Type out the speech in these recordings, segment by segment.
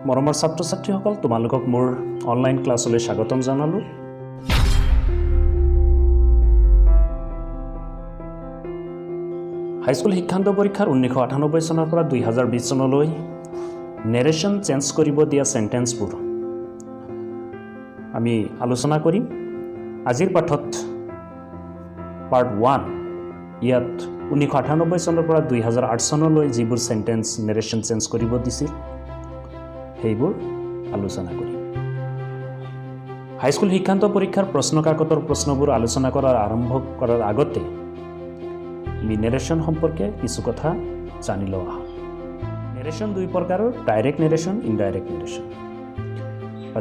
মৰমৰ ছাত্ৰ-ছাত্ৰীসকল তোমালোকক মোৰ অনলাইন ক্লাছলৈ স্বাগতম জনালোঁ। হাইস্কুল শিক্ষান্ত পৰীক্ষাৰ 1998 চনৰ পৰা 2020 চনলৈ নেৰেশ্যন চেঞ্জ কৰিব দিয়া সেন্টেন্সবোৰ আমি আলোচনা কৰিম। আজিৰ পাঠত পাৰ্ট 1 ইয়াত 1998 চনৰ পৰা 2008 চনলৈ যিবোৰ সেন্টেন্স নেৰেশ্যন চেঞ্জ কৰিব দিছিল সেইবোৰ আলোচনা কৰিম। হাইস্কুল শিক্ষান্ত পৰীক্ষাৰ প্ৰশ্নকাকতৰ প্ৰশ্নবোৰ আলোচনা আৰম্ভ কৰাৰ আগতে আমি নেৰেশ্যন সম্পৰ্কে কিছু কথা জানি লোৱা। নেৰেশ্যন দুই প্ৰকাৰৰ, ডাইৰেক্ট নেৰেশ্যন, ইনডাইৰেক্ট নেৰেশ্যন,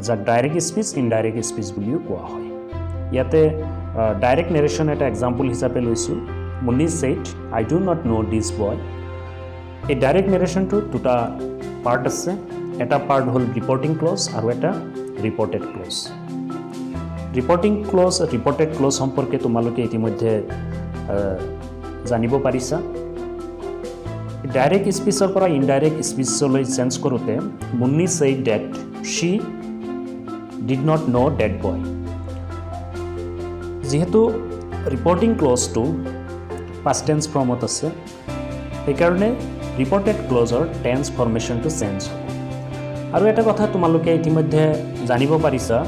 যাক ডাইৰেক্ট স্পীচ, ইনডাইৰেক্ট স্পীচ বুলিও কোৱা হয়। ইয়াতে ডাইৰেক্ট নেৰেশ্যন এটা এক্সাম্পল হিচাপে লৈছোঁ। Munni said, I do not know' this boy. এই ডাইৰেক্ট নেৰেশ্যনটোৰ দুটা পাৰ্ট আছে। এটা পাৰ্ট হ'ল ৰিপৰ্টিং ক্লজ আৰু এটা reported clause. Reporting clause, reported clause সম্পৰ্কে তোমালোকে ইতিমধ্যে জানিব পাৰিছা। ডাইৰেক্ট স্পীচৰ পৰা ইনডাইৰেক্ট স্পীচলৈ চেঞ্জ কৰোঁতে Munni said that she did not know' that boy. যিহেতু ৰিপৰ্টিং ক্লজটো পাষ্ট টেন্স ফৰ্মত আছে, সেইকাৰণে ৰিপৰ্টেড ক্লজৰ টেন্স ফৰ্মেশ্যনটো চেঞ্জ হ'ব। আৰু এটা কথা তোমালোকে ইতিমধ্যে জানিব পাৰিছা,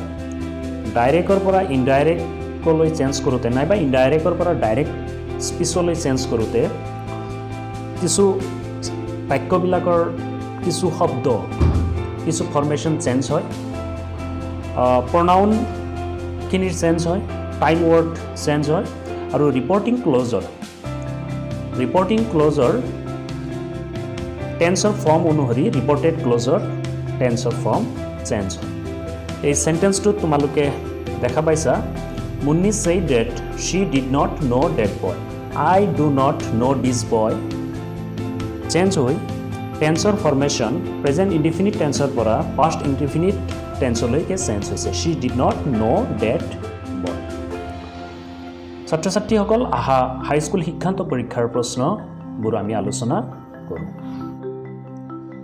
ডাইৰেক্টৰ পৰা ইনডাইৰেক্টলৈ চেঞ্জ কৰোঁতে নাইবা ইনডাইৰেক্টৰ পৰা ডাইৰেক্ট স্পীচলৈ চেঞ্জ কৰোঁতে কিছু বাক্যবিলাকৰ কিছু শব্দ, কিছু ফৰ্মেশ্যন চেঞ্জ হয়, প্ৰনাউনখিনিৰ চেঞ্জ হয়, টাইম ৱৰ্ড চেঞ্জ হয়। আৰু ৰিপৰ্টিং ক্লজৰ টেন্সৰ ফৰ্ম অনুসৰি ৰিপৰ্টেড ক্লজৰ টেন্সৰ ফৰ্ম চেঞ্জ হয়। এই সেন্টেন্সটোত তোমালোকে দেখা পাইছা, Munni said that she did not know' that boy. I do not know' this boy change হৈ টেন্সৰ ফৰ্মেশ্যন প্ৰেজেণ্ট ইনডিফিনিট টেন্সৰ পৰা পাষ্ট ইনডিফিনিট টেন্সলৈকে চেঞ্জ হৈছে। She did not know' that boy. ছাত্ৰ ছাত্ৰীসকল, আহা হাইস্কুল শিক্ষান্ত পৰীক্ষাৰ প্ৰশ্নবোৰ আমি আলোচনা কৰোঁ।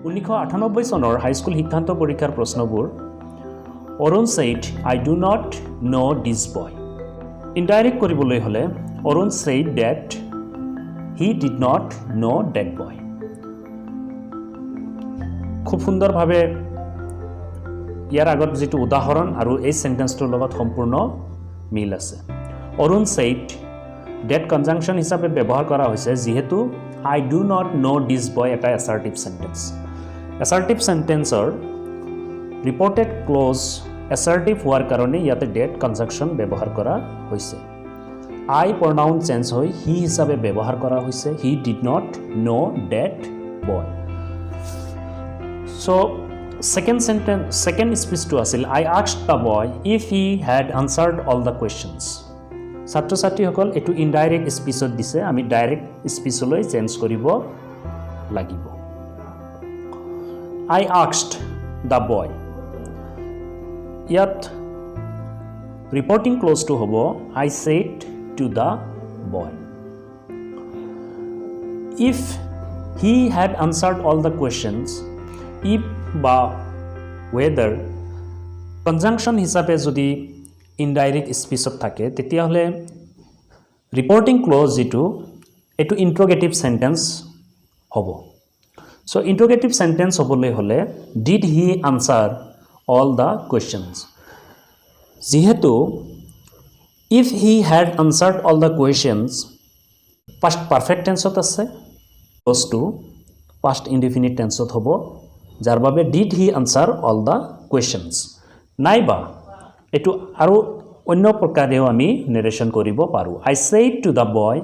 1998 চনৰ হাইস্কুল শিক্ষান্ত পৰীক্ষাৰ প্ৰশ্নবোৰ। Arun said I do not know' this boy. Indirect কৰিবলৈ হ'লে Arun said that he did not know' that boy. খুব সুন্দৰভাৱে ইয়াৰ আগত যিটো উদাহৰণ আৰু এই সেন্টেন্সটোৰ লগত সম্পূৰ্ণ মিল আছে। অৰুণ ছেইড ডেট কনজাংশ্যন হিচাপে ব্যৱহাৰ কৰা হৈছে, যিহেতু আই ডু নট ন' দিছ বয় এটা assertive sentence. Assertive সেন্টেন্সৰ reported close assertive হোৱাৰ কাৰণে ইয়াতে ডেট কনজাংশ্যন ব্যৱহাৰ কৰা হৈছে। আই প্ৰনাউন চেঞ্জ হৈ হি হিচাপে ব্যৱহাৰ কৰা হৈছে। He did not know' that boy. So' second স্পীচটো আছিল, I asked the boy if he had answered all the questions. ছাত্ৰ ছাত্ৰীসকল, এইটো ইনডাইৰেক্ট স্পীচত দিছে, আমি ডাইৰেক্ট স্পীচলৈ চেঞ্জ কৰিব লাগিব। আই আস্কড দ্য বয়, ইয়াত ৰিপৰ্টিং ক্লজটো হ'ব I said to the boy. If he had answered all the questions, if বা ৱেডাৰ কনজাংশ্যন হিচাপে যদি ইনডাইৰেক্ট স্পীচত থাকে, তেতিয়াহ'লে ৰিপৰ্টিং ক্লজ যিটো এইটো ইণ্ট্ৰগেটিভ সেন্টেন্স হ'ব। চ' ইণ্ট্ৰগেটিভ সেন্টেন্স হ'বলৈ হ'লে did he answer all the questions. যিহেতু if he had answered all the questions past perfect টেন্সত আছে, ক্লজটো পাষ্ট ইনডিফিনিট টেন্সত হ'ব, যাৰ বাবে did he answer all the questions. নাইবা এইটো আৰু অন্য প্ৰকাৰেও আমি নেৰেশ্যন কৰিব পাৰোঁ। I said to the boy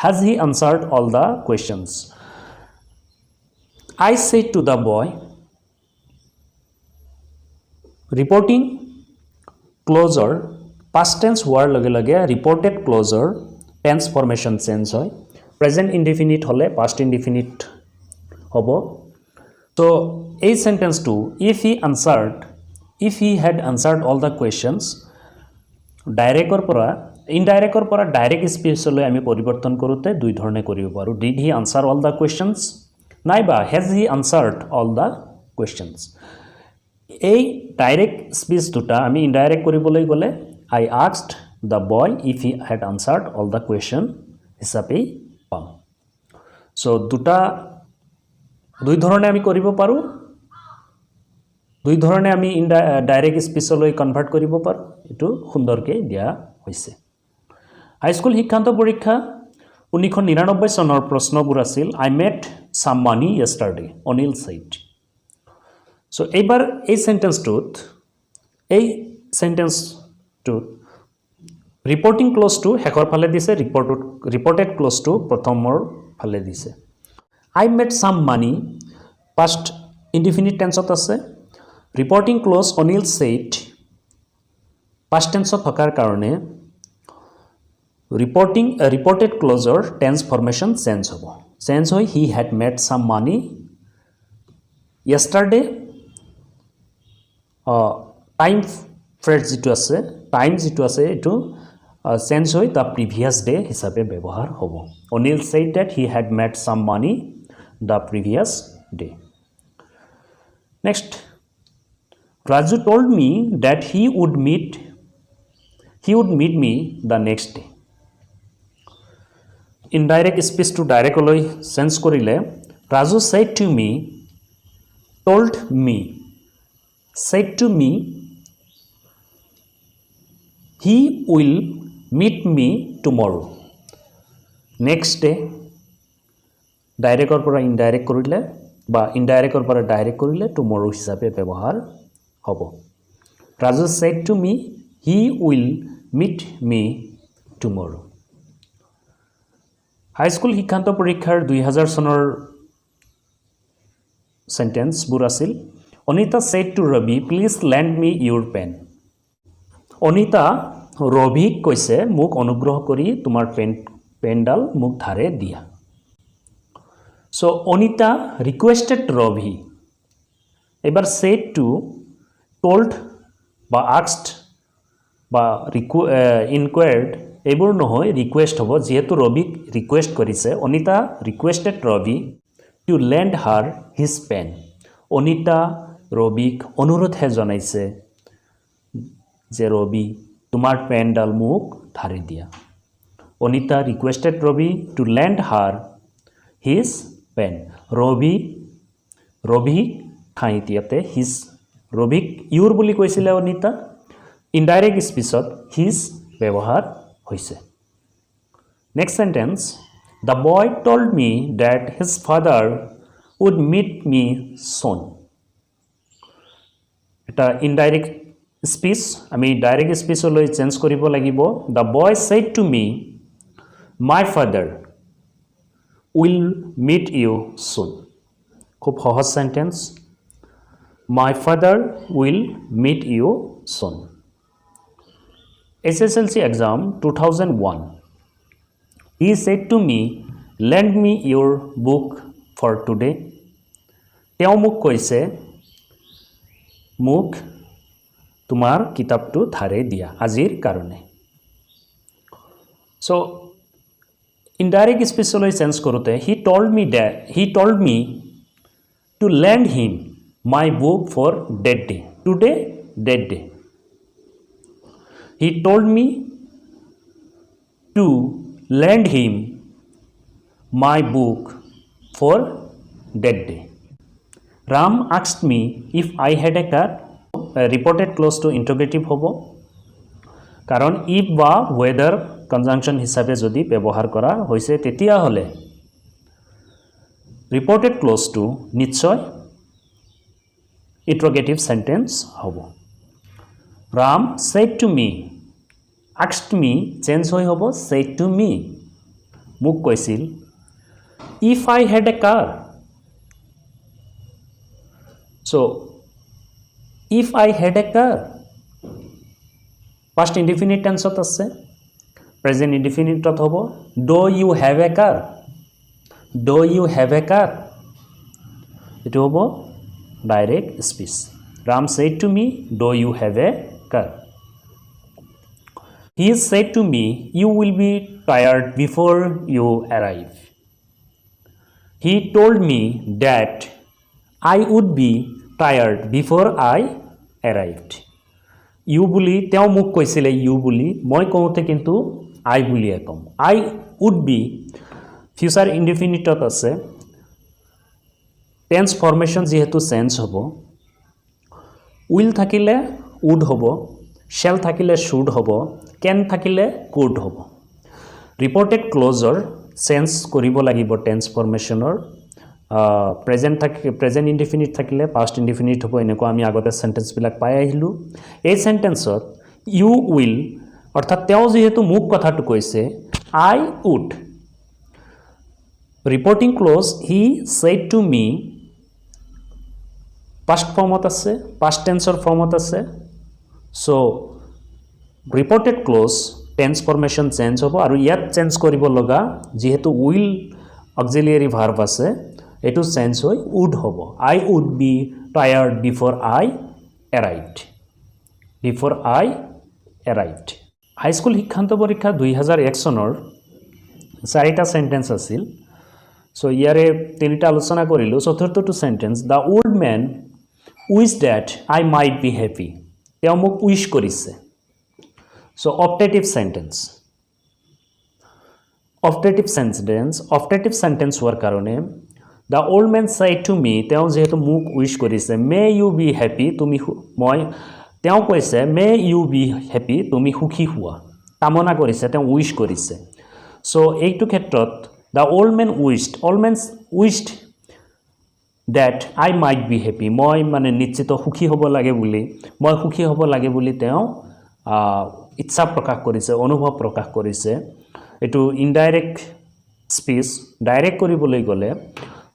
has he answered all the questions. I said to the boy reporting ক্লজৰ পাষ্ট টেন্স হোৱাৰ লগে লগে ৰিপৰ্টেড ক্লজৰ টেন্স ফৰ্মেশ্যন চেঞ্জ হয়। প্ৰেজেণ্ট ইনডিফিনিট হ'লে পাষ্ট ইনডিফিনিট হ'ব। ত' এই সেন্টেন্সটো if he had answered all the questions ইনডাইৰেক্টৰ পৰা ডাইৰেক্ট স্পীচলৈ আমি পৰিৱৰ্তন কৰোঁতে দুই ধৰণে কৰিব পাৰোঁ। Did he answer all the questions নাইবা has he answered all the questions. এই ডাইৰেক্ট স্পীচ দুটা আমি ইনডাইৰেক্ট কৰিবলৈ গ'লে I asked the boy if he had answered all the question হিচাপেই পাম চ' দুই ধৰণে আমি কৰিব পাৰোঁ দুই ধৰণে আমি ডাইৰেক্ট স্পীচলৈ কনভাৰ্ট কৰিব পাৰোঁ এইটো সুন্দৰকৈ দিয়া হৈছে হাইস্কুল শিক্ষান্ত পৰীক্ষা 1999 চনৰ প্ৰশ্নবোৰ আছিল I met some money yesterday Anil said so' এইবাৰ এই চেণ্টেন্সটোত ৰিপৰ্টিং ক্লজটো শেষৰ ফালে দিছে ৰিপৰ্টেড ক্লজটো প্ৰথমৰ ফালে দিছে I met some money past indefinite টেন্সত আছে reporting clause Anil said past টেন্সত থকাৰ কাৰণে ৰিপৰ্টেড ক্লজৰ টেন্স ফৰ্মেশ্যন চেঞ্জ হৈ he had met some money yesterday time phrase যিটো আছে এইটো চেঞ্জ হৈ দ্য প্ৰিভিয়াছ ডে হিচাপে ব্যৱহাৰ হ'ব Anil said that he had met some money the previous day next Raju told me that he would meet me the next day indirect স্পীচটো ডাইৰেক্টলৈ change কৰিলে Raju said to me told me said to me he will meet me tomorrow next day director পৰা indirect কৰিলে বা ইনডাইৰেক্টৰ পৰা direct কৰিলে টুমৰো হিচাপে ব্যৱহাৰ হ'ব Raju said to me he will meet me tomorrow high school শিক্ষান্ত পৰীক্ষাৰ 2000 চনৰ সেন্টেন্সবোৰ আছিল Anita said to Ravi please lend me your pen Anita ৰবিক কৈছে মোক অনুগ্ৰহ কৰি তোমাৰ পেনডাল মোক ধাৰে দিয়া সো অনিতা ৰিকুৱেষ্টেড ৰবি এবাৰ said to told বা asked বা inquired এইবোৰ নহয় ৰিকুৱেষ্ট হ'ব যেহেতু ৰবিক ৰিকুৱেষ্ট কৰিছে Anita requested Ravi to lend her his pen Anita ৰবিক অনুৰোধহে জনাইছে যে ৰবি তোমাৰ পেনডাল মোক ধাৰে দিয়া Anita requested Ravi to lend her his pen Ravi ঠাইত ইয়াতে his ৰবিক ইউৰ বুলি কৈছিলে অনিতা ইনডাইৰেক্ট স্পীচত his ব্যৱহাৰ হৈছে next sentence The boy told me that his father would meet me soon. Eta indirect speech, ami direct speech loi change koribo lagibo. The boy said to me, my father will meet you soon. Khub সহজ sentence. My father will meet you soon. SSLC exam 2001. He said to me, lend me your book for today. তেওঁ মোক কৈছে মোক তোমাৰ কিতাপটো ধাৰে দিয়া আজিৰ কাৰণে সো ইনডাইৰেক্ট স্পীচলৈ চেঞ্জ কৰোঁতে he told me to lend him my book for that day today that day he told me to lend him my book for that day. Ram asked me if I had a car. Reported close to interrogative hobo. Karon if ba whether conjunction hisabe jodi ব্যবহার করা হইছে তেতিয়া হলে reported close to নিশ্চয় interrogative sentence hobo. Ram said to me asked me change hoy hobo said to me মোক কৈছিল if I had a car so if I had a car past indefinite tense ত আছে present indefinite to hobo do you have a car etu hobo direct speech Ram said to me do you have a car He said to me, you will be tired before you arrive. He told me that I would be tired before I arrived. You বুলি তেওঁ মোক কৈছিলে you বুলি মই কওঁতে কিন্তু I বুলিয়ে কম I would be future indefinite আছে tense formation যেহেতু চেঞ্জ হ'ব will থাকিলে would হ'ব shall থাকিলে should হ'ব can থাকিলে could হ'ব reported closure চেঞ্জ কৰিব লাগিব tense formationৰ প্ৰেজেন্ট ইনডিফিনিট থাকিলে পাষ্ট ইনডিফিনিট হ'ব এনেকুৱা আমি আগতে সেন্টেন্স বিলাক পাই আহিলো এই সেন্টেন্সত ইউ উইল অৰ্থাৎ তেওঁ যেহেতু মুখ কথাটো কৈছে I would reporting clause he said to me past ফৰ্মত আছে পাষ্ট টেন্সৰ ফৰ্মত আছে so reported clause tense formation change হ'ব আৰু ইয়াত চেঞ্জ কৰিব লগা যেহেতু উইল অক্সিলিয়াৰী ভাৰ্ব আছে এটো চেঞ্জ হৈ would হ'ব I would be tired before I arrived high school শিক্ষান্ত পৰীক্ষা 2001 চনৰ 4টা সেন্টেন্স আছিল সো ইয়াৰে তিনিটা আলোচনা কৰিলো চতুৰ্থটো sentence the old man wish that I might be happy তেওঁ মোক উইশ কৰিছে সো অপটেটিভ সেন্টেন্স হোৱাৰ কাৰণে The old man said to me, তেওঁ যেহেতু মোক উইশ কৰিছে may you be happy তুমি মই তেওঁ কৈছে may you be happy তুমি সুখী হোৱা কামনা কৰিছে তেওঁ উইশ কৰিছে সো এইটো ক্ষেত্ৰত the old man wished that I might be happy মই মানে নিশ্চিত সুখী হ'ব লাগে বুলি তেওঁ ইচ্ছা প্ৰকাশ কৰিছে অনুভৱ প্ৰকাশ কৰিছে এটো ইনডাইৰেক্ট স্পীচ ডাইৰেক্ট কৰিবলৈ গলে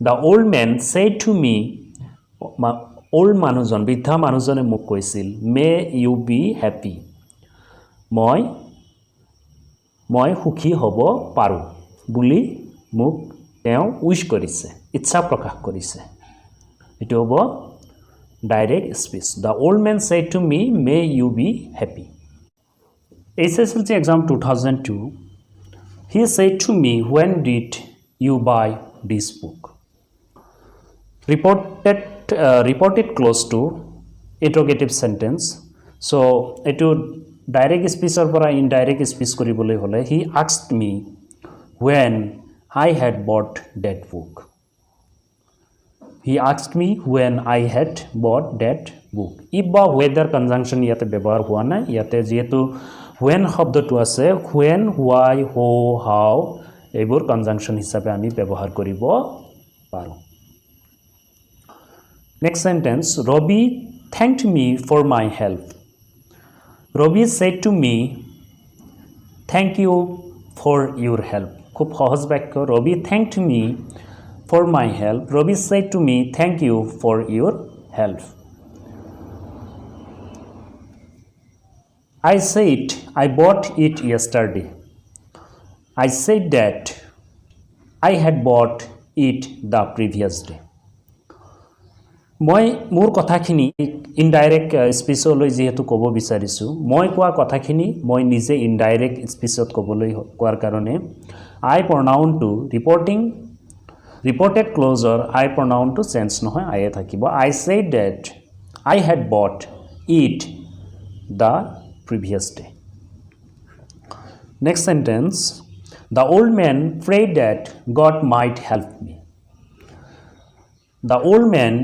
The old man said to me, old মানুহজন বৃদ্ধা মানুহজনে মোক কৈছিল may you be happy মই সুখী হ'ব পাৰো বুলি মোক তেওঁ উইশ কৰিছে ইচ্ছা প্ৰকাশ কৰিছে এটো হ'ব direct speech The old man said to me may you be happy SSLC exam 2002 He said to me when did you buy this book reported close to interrogative sentence so eto direct speech or para indirect speech koribole hole he asked me when I had bought that book if ba whether conjunction yate ব্যবহাৰ হোৱা নাই ইয়াতে যেহেতু when শব্দটো আছে when why how how এইবোৰ conjunction হিচাপে আমি ব্যৱহাৰ কৰিব পাৰো Next sentence, Robbie thanked me for my help. Robbie said to me, thank you for your help. খুব সহজ বাক্য Robbie thanked me for my help. Robbie said to me, thank you for your help. I said, I bought it yesterday. I said that I had bought it the previous day. মই মোৰ কথাখিনি indirect স্পীচলৈ যেহেতু ক'ব বিচাৰিছো মই কোৱা কথাখিনি মই নিজে ইনডাইৰেক্ট স্পীচত ক'বলৈ কোৱাৰ কাৰণে I pronoun to reported closer I pronoun to change নহয় আয়ে থাকিব I said that I had bought it the previous day Next sentence The old man prayed that God might help me The old man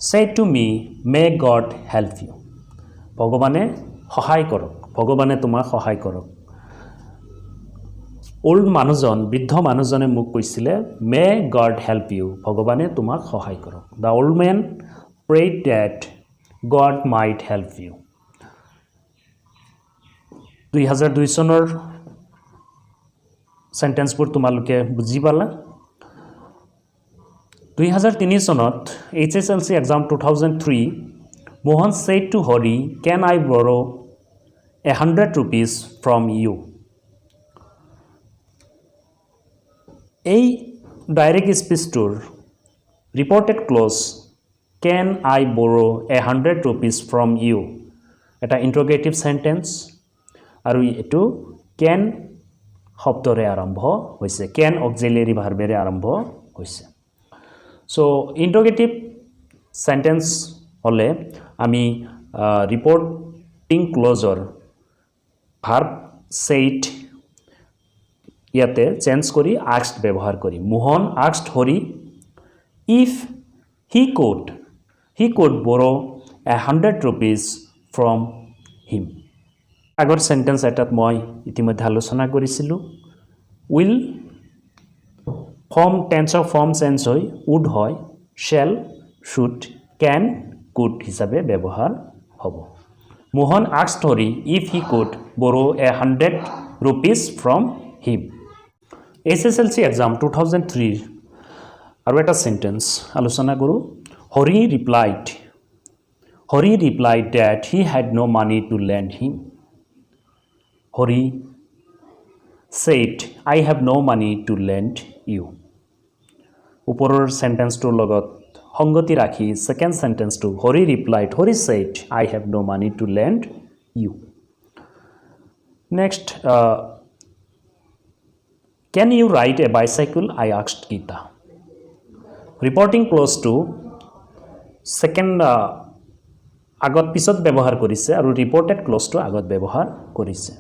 said to me may God help you ভগবানে সহায় কৰক ভগবানে তোমাক সহায় কৰক old মানুহজন বৃদ্ধ মানুহজনে মোক কৈছিলে may God help you ভগবানে তোমাক সহায় কৰক the old man prayed that God might help you 2002 চনৰ সেন্টেন্সবোৰ তোমালোকে বুজি পালা 2003 চনত HSLC exam 2003 Mohan said to Hori can I borrow 100 rupees from you এই direct স্পীচটোৰ reported clause can I borrow 100 rupees from you এটা interrogative sentence আৰু এটো can শব্দৰে আৰম্ভ হৈছে can auxiliary ভাৰ্বেৰে আৰম্ভ হৈছে So, interrogative সেন্টেন্স হলে আমি ৰিপোৰ্টিং ক্লজৰ ভাৰ্ব said ইয়াতে চেঞ্জ কৰি asked ব্যৱহাৰ কৰি Mohan asked Hari if he could borrow 100 rupees from him আগৰ সেন্টেন্স এটাত মই ইতিমধ্যে আলোচনা কৰিছিলোঁ will ফৰ্ম টেন্সৰ ফৰ্ম চেঞ্জ হৈ would হয় shall should can could হিচাপে ব্যৱহাৰ হ'ব Mohan asked Hari if he could borrow 100 rupees from him SSLC exam 2003 আৰু এটা সেন্টেন্স আলোচনা কৰোঁ Hari replied that he had no money to lend him Hari said I have no money to lend you ওপৰৰ সেন্টেন্সটোৰ লগত সংগতি ৰাখি সেকেন্ড সেন্টেন্সটো Hari said I have no money to lend you next can you ride a bicycle I asked Geeta reporting close to second আগত পিছত ব্যৱহাৰ কৰিছে আৰু ৰিপোৰ্টেড ক্লজটো আগত ব্যৱহাৰ কৰিছে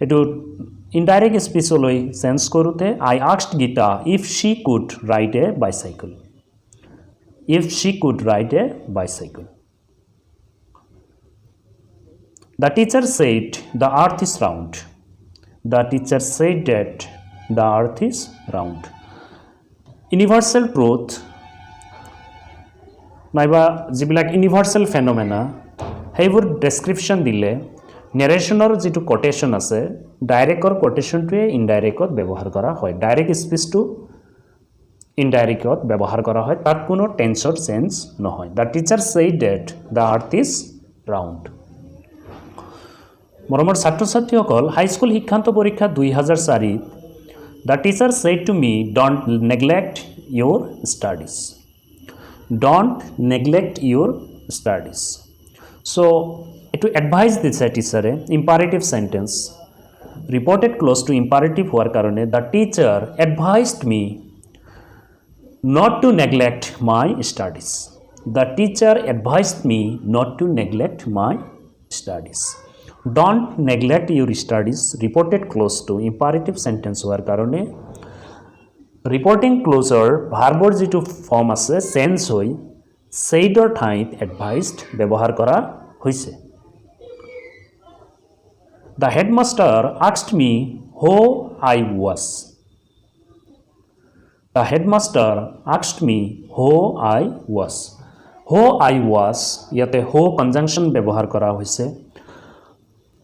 এটো ইনডাইৰেক্ট স্পীচলৈ চেঞ্জ কৰোতে I asked Geeta if she could ride a bicycle The teacher said the earth is round the teacher said that the earth is round universal truth নাইবা যিবিলাক ইউনিভাৰ্সেল ফেনোমেনা সেইবোৰ ডেসক্ৰিপশন দিলে নেৰেশনৰ যেটো কোটেশন আছে director কোটেশনটোৱে ইনডাইৰেক্টত ব্যৱহাৰ কৰা হয় ডাইৰেক্ট স্পীচটো ইনডাইৰেক্টত ব্যৱহাৰ কৰা হয় তাত কোনো টেন্সৰ চেঞ্জ নহয় the teacher said that the earth is round মৰমৰ ছাত্ৰ ছাত্ৰীসকল হাইস্কুল শিক্ষান্ত পৰীক্ষা 2004 the teacher shed to me don't neglect your studies Don't neglect your studies. So, to advise this teacher, imperative sentence reported close to imperative hoar karone the teacher advised me not to neglect my studies. The teacher advised me not to neglect my studies. Don't neglect your studies reported close to imperative sentence hoar karone reporting ক্লজৰ ভাৰ্বৰ যেটো form আছে change হৈ saidৰ ঠাইত এডভাইসড ব্যৱহাৰ কৰা হৈছে The headmaster asked me who I was The headmaster asked me who I was ইয়াতে who কনজাংশন ব্যৱহাৰ কৰা হৈছে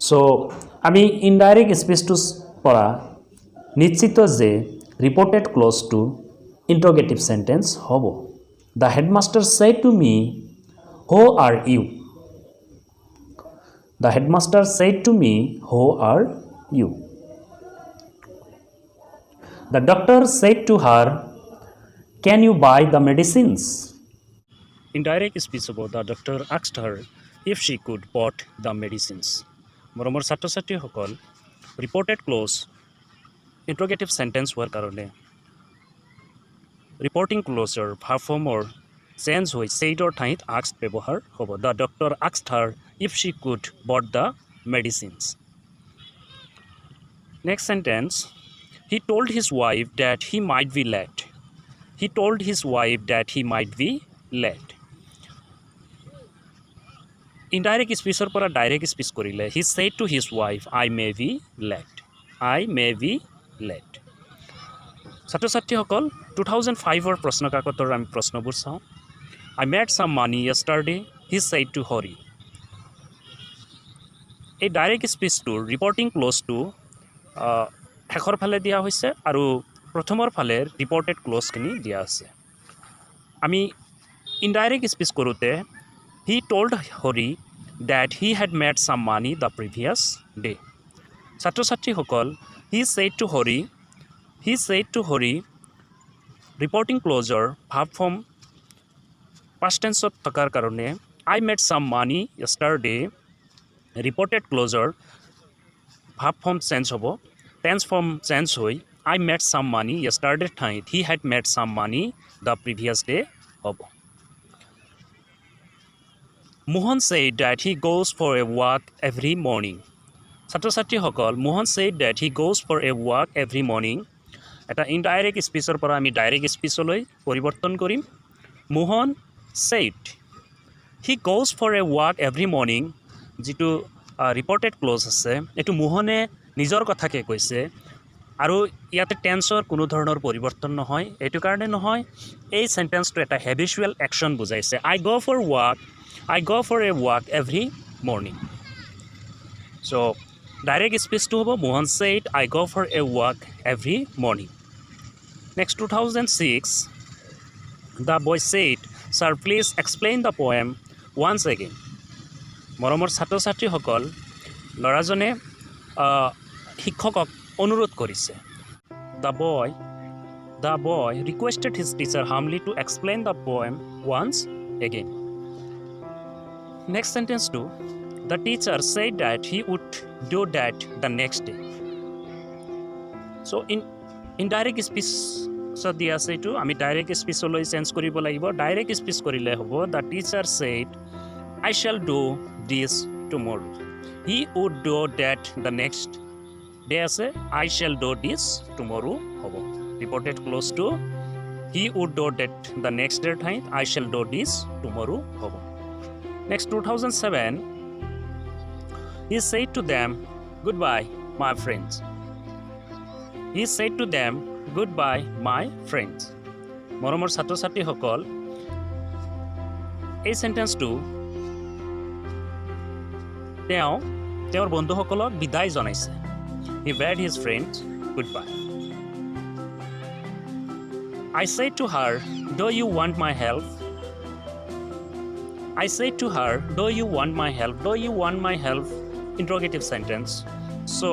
সো আমি ইনডাইৰেক্ট স্পীচটো পৰা নিশ্চিত যে reported close to interrogative sentence hobo the headmaster said to me who are you the headmaster said to me who are you the doctor said to her can you buy the medicines indirect speech about the doctor asked her if she could bought the medicines moromor satro satri hokol reported close interrogative sentence হোৱাৰ কাৰণে reporting closer verb form or change হৈ saidৰ ঠাইত asked ব্যৱহাৰ হ'ব the doctor asked her if she could bought the medicines next sentence he told his wife that he might be late indirect speecher পৰা direct speech কৰিলে he said to his wife I may be late ছাত্ৰ ছাত্ৰীসকল 2005 প্ৰশ্ন কাকতৰ আমি প্ৰশ্নবোৰ চাওঁ I made some money yesterday he said to Hori এই ডাইৰেক্ট স্পীচটো ৰিপৰ্টিং ক্লজটো শেষৰ ফালে দিয়া হৈছে আৰু প্ৰথমৰ ফালে ৰিপৰ্টেড ক্লজখিনি দিয়া আছে আমি ইনডাইৰেক্ট স্পীচ কৰোঁতে he told Hori that he had made some money the previous day ছাত্ৰ ছাত্ৰীসকল he said to Hori reporting closure verb form past tense of thakar karone I made some money yesterday reported closure verb form change hobo tense form change hoi I made some money yesterday thait he had made some money the previous day hobo Mohan said that he goes for a walk every morning. ছাত্ৰ ছাত্ৰীসকল Mohan said that he goes for a walk every morning. এটা indirect স্পীচৰ পৰা আমি direct স্পীচলৈ পৰিৱৰ্তন কৰিম Mohan said he goes for a walk every morning যিটো reported close আছে এইটো মোহনে নিজৰ কথাকে কৈছে আৰু ইয়াতে টেন্সৰ কোনো ধৰণৰ পৰিৱৰ্তন নহয় এইটো কাৰণে নহয় এই সেন্টেন্সটো এটা হেবিচুৱেল একশ্যন বুজাইছে I go for a walk every morning. So direct speech to hobo Mohan said I go for a walk every morning. Next 2006 the boy said sir please explain the poem once again. মৰমৰ ছাত্ৰ ছাত্ৰীসকল ল'ৰাজনে শিক্ষকক অনুৰোধ কৰিছে the boy requested his teacher humbly to explain the poem once again. Next sentence 2 the teacher said that he would do that the next day. So in indirect speech so dia say to ami direct speech loi change koribo lagibo direct speech korile hobo the teacher said I shall do this tomorrow. He would do that the next day ase I shall do this tomorrow hobo reported close to he would do that the next day time I shall do this tomorrow hobo. Next 2007 he said to them goodbye my friends. He said to them goodbye my friends. মৰমৰ ছাত্ৰ ছাত্ৰীসকল এই সেন্টেন্সটো তেওঁৰ বন্ধুসকলক বিদায় জনাইছে He bade his friends goodbye. I said to her do you want my help? I said to her do you want my help? Do you want my help? Interrogative sentence. So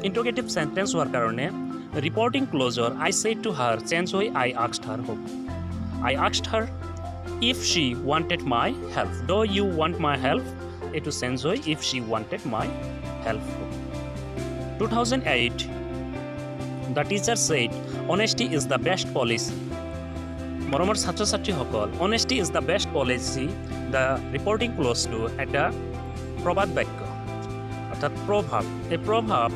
interrogative sentence হোৱাৰ কাৰণে reporting closure I said to her change হৈ I asked her hope. I asked her if she wanted my help. Do you want my help? Etu change হৈ if she wanted my help. 2008 the teacher said honesty is the best policy. মৰমৰ ছাত্ৰ ছাত্ৰীসকল honesty is the best policy the reporting close to এটা প্ৰবাদ বাক্য অৰ্থাৎ এই প্ৰভাৱ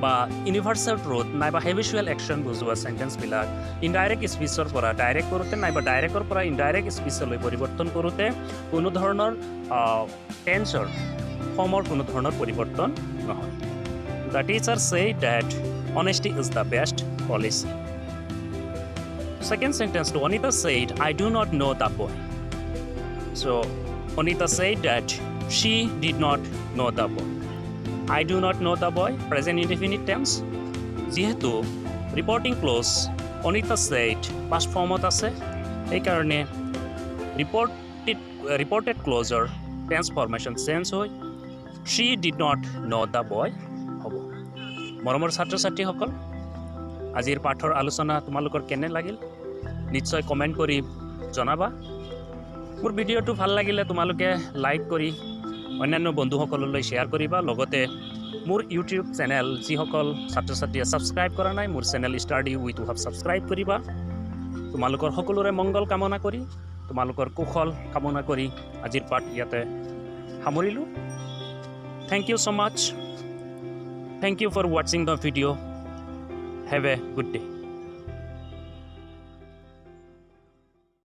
বা ইউনিভাৰ্চেল ট্ৰুথ নাইবা হেবিচুৱেল একশ্যন বুজোৱা চেণ্টেন্সবিলাক ইনডাইৰেক্ট স্পীচৰ পৰা ডাইৰেক্ট কৰোঁতে নাইবা ডাইৰেক্টৰ পৰা ইনডাইৰেক্ট স্পীচলৈ পৰিৱৰ্তন কৰোঁতে কোনো ধৰণৰ টেন্সৰ ফৰ্মৰ কোনো ধৰণৰ পৰিৱৰ্তন নহয় The teacher said that honesty is the best policy. Second sentence to Anita said I do not know the boy. So Anita said that she did not know the boy. I do not know the boy present indefinite tense যেহেতু reporting clause Anita said past form ত আছে এই কাৰণে reported closure tense formation change হয় she did not know the boy হ'ব মৰমৰ ছাত্ৰ ছাত্ৰীসকল আজিৰ পাঠৰ আলোচনা তোমালোকৰ কেনে লাগিল নিশ্চয় কমেন্ট কৰি জনাবা মোৰ ভিডিঅটো ভাল লাগিলে তোমালোকে লাইক কৰি অন্যান্য বন্ধুসকললৈ শ্বেয়াৰ কৰিবা লগতে মোৰ ইউটিউব চেনেল যিসকল ছাত্ৰ ছাত্ৰীয়ে ছাবস্ক্ৰাইব কৰা নাই মোৰ চেনেল ষ্টাডি উইথ উহাব ছাবস্ক্ৰাইব কৰিবা তোমালোকৰ সকলোৰে মংগল কামনা কৰি তোমালোকৰ কুশল কামনা কৰি আজিৰ পাঠ ইয়াতে সামৰিলোঁ Thank you so much. Thank you for watching the video. Have a good day.